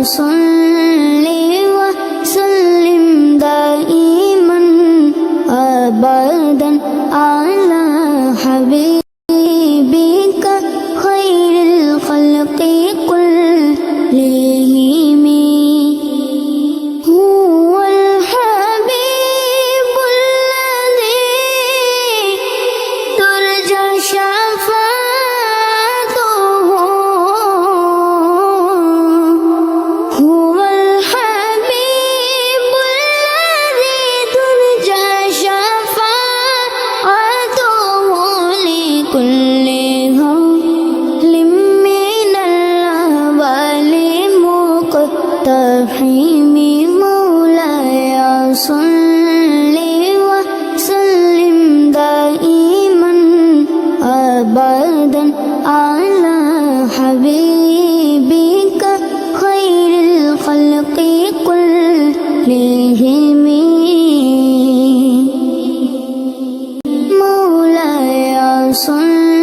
صل وسلم دائما أبدا على حبيبك خير الخلق كلهم. هو الحبيب الذي ترجى شفاعته، هو الحبيب الذي ترجى شفاعته لكل هول من الأهوال مقتحم. مولاي صل وسلم دائما أبدا على حبيبك خير الخلق كلهم. مولاي صل